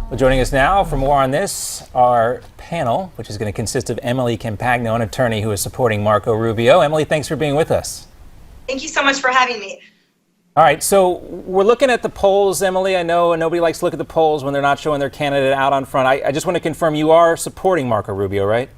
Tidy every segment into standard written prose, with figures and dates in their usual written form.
Well, joining us now for more on this, our panel, which is going to consist of Emily Compagno, an attorney who is supporting Marco Rubio. Emily, thanks for being with us. Thank you so much for having me. All right, so we're looking at the polls, Emily. I know nobody likes to look at the polls when they're not showing their candidate out on front. I just want to confirm you are supporting Marco Rubio, right?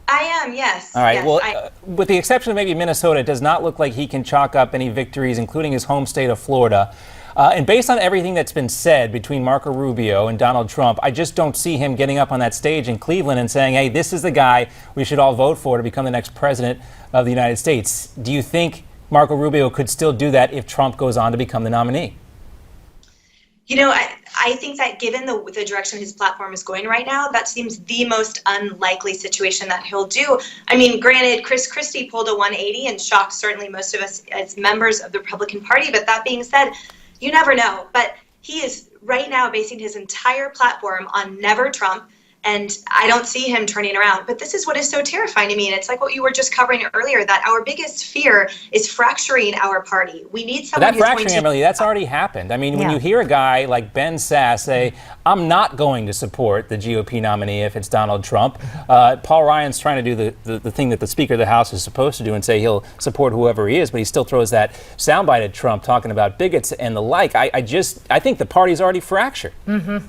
I am, yes. All right, yes, well, with the exception of maybe Minnesota, it does not look like he can chalk up any victories, including his home state of Florida. And based on everything that's been said between Marco Rubio and Donald Trump, I just don't see him getting up on that stage in Cleveland and saying, hey, this is the guy we should all vote for to become the next president of the United States. Do you think Marco Rubio could still do that if Trump goes on to become the nominee? You know, I think that given the direction his platform is going right now, that seems the most unlikely situation that he'll do. I mean, granted, Chris Christie pulled a 180 and shocked certainly most of us as members of the Republican Party. But that being said, you never know. But he is right now basing his entire platform on never Trump. And I don't see him turning around. But this is what is so terrifying to me. And it's like what you were just covering earlier, that our biggest fear is fracturing our party. We need someone who's going to... Emily, that's already happened. I mean, when you hear a guy like Ben Sasse say, I'm not going to support the GOP nominee if it's Donald Trump. Paul Ryan's trying to do the thing that the Speaker of the House is supposed to do and say he'll support whoever he is, but he still throws that soundbite at Trump talking about bigots and the like. I think the party's already fractured. Mm-hmm.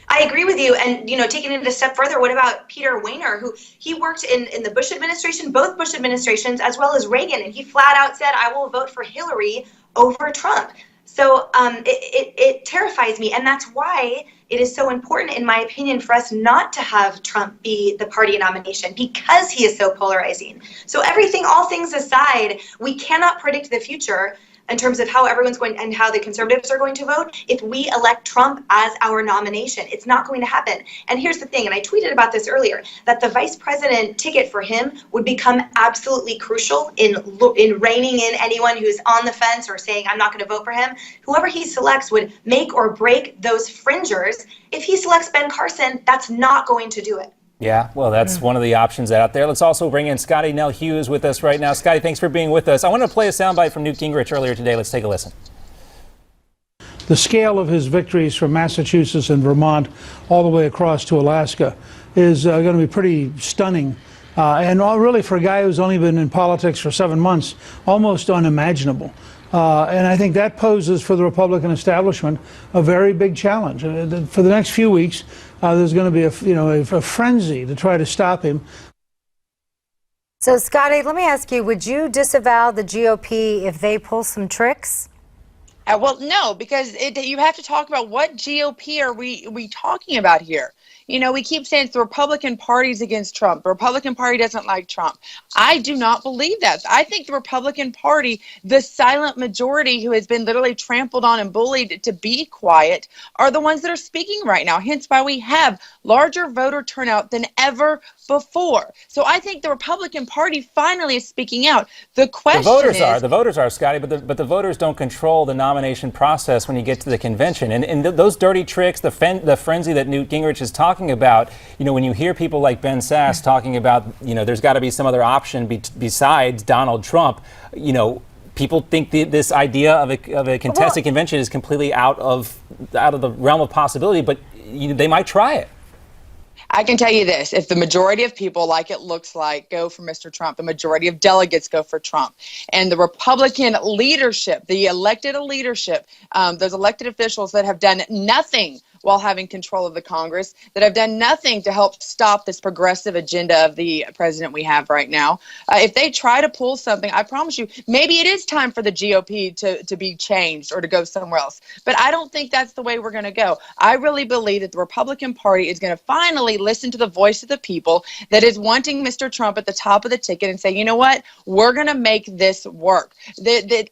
I agree with you. And, you know, taking it a step further, what about Peter Wehner, who he worked in the Bush administration, both Bush administrations, as well as Reagan. And he flat out said, I will vote for Hillary over Trump. So it terrifies me. And that's why it is so important, in my opinion, for us not to have Trump be the party nomination, because he is so polarizing. So all things aside, we cannot predict the future in terms of how everyone's going and how the conservatives are going to vote. If we elect Trump as our nomination, it's not going to happen. And here's the thing, and I tweeted about this earlier, that the vice president ticket for him would become absolutely crucial in reining in anyone who's on the fence or saying, I'm not going to vote for him. Whoever he selects would make or break those fringers. If he selects Ben Carson, that's not going to do it. Yeah, well, that's one of the options out there. Let's also bring in Scottie Nell Hughes with us right now. Scottie, thanks for being with us. I want to play a soundbite from Newt Gingrich earlier today. Let's take a listen. The scale of his victories from Massachusetts and Vermont all the way across to Alaska is going to be pretty stunning. And really, for a guy who's only been in politics for 7 months, almost unimaginable. And I think that poses for the Republican establishment a very big challenge. For the next few weeks, there's going to be a frenzy to try to stop him. So, Scottie, let me ask you, would you disavow the GOP if they pull some tricks? Well, no, because you have to talk about what GOP are we talking about here. You know, we keep saying it's the Republican Party's against Trump. The Republican Party doesn't like Trump. I do not believe that. I think the Republican Party, the silent majority who has been literally trampled on and bullied to be quiet, are the ones that are speaking right now. Hence why we have larger voter turnout than ever before. So I think the Republican Party finally is speaking out. The question the voters are, Scottie, but the voters don't control the nomination process when you get to the convention. And those dirty tricks, the frenzy that Newt Gingrich is talking about, you know, when you hear people like Ben Sasse talking about, you know, there's got to be some other option besides Donald Trump, you know, people think this idea of a contested convention is completely out of the realm of possibility, but they might try it. I can tell you this, if the majority of people, like it looks like, go for Mr. Trump, the majority of delegates go for Trump, and the Republican leadership, the elected leadership, those elected officials that have done nothing while having control of the Congress, that have done nothing to help stop this progressive agenda of the president we have right now. If they try to pull something, I promise you, maybe it is time for the GOP to be changed or to go somewhere else. But I don't think that's the way we're going to go. I really believe that the Republican Party is going to finally listen to the voice of the people that is wanting Mr. Trump at the top of the ticket and say, you know what, we're going to make this work.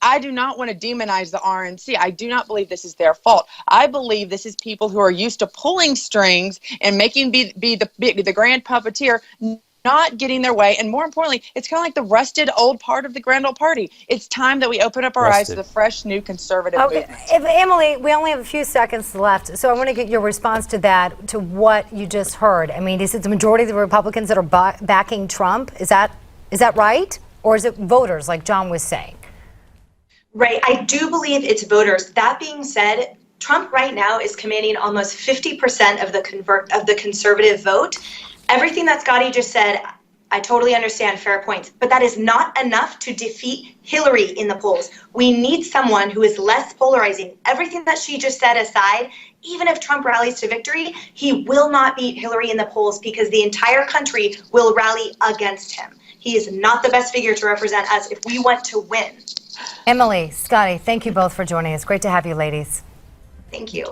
I do not want to demonize the RNC. I do not believe this is their fault. I believe this is people who are used to pulling strings and making be the grand puppeteer, not getting their way. And more importantly, it's kind of like the rusted old part of the grand old party. It's time that we open up our eyes to the fresh, new conservative movement. Emily, we only have a few seconds left, so I want to get your response to that, to what you just heard. I mean, is it the majority of the Republicans that are backing Trump? Is that right? Or is it voters, like John was saying? Right. I do believe it's voters. That being said, Trump right now is commanding almost 50% of the conservative vote. Everything that Scottie just said, I totally understand, fair points, but that is not enough to defeat Hillary in the polls. We need someone who is less polarizing. Everything that she just said aside, even if Trump rallies to victory, he will not beat Hillary in the polls because the entire country will rally against him. He is not the best figure to represent us if we want to win. Emily, Scottie, thank you both for joining us. Great to have you, ladies. Thank you.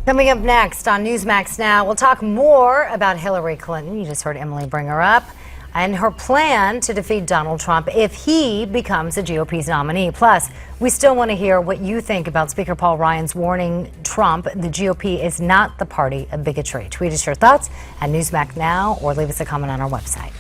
Coming up next on Newsmax Now, we'll talk more about Hillary Clinton. You just heard Emily bring her up. And her plan to defeat Donald Trump if he becomes the GOP's nominee. Plus, we still want to hear what you think about Speaker Paul Ryan's warning Trump the GOP is not the party of bigotry. Tweet us your thoughts at Newsmax Now or leave us a comment on our website.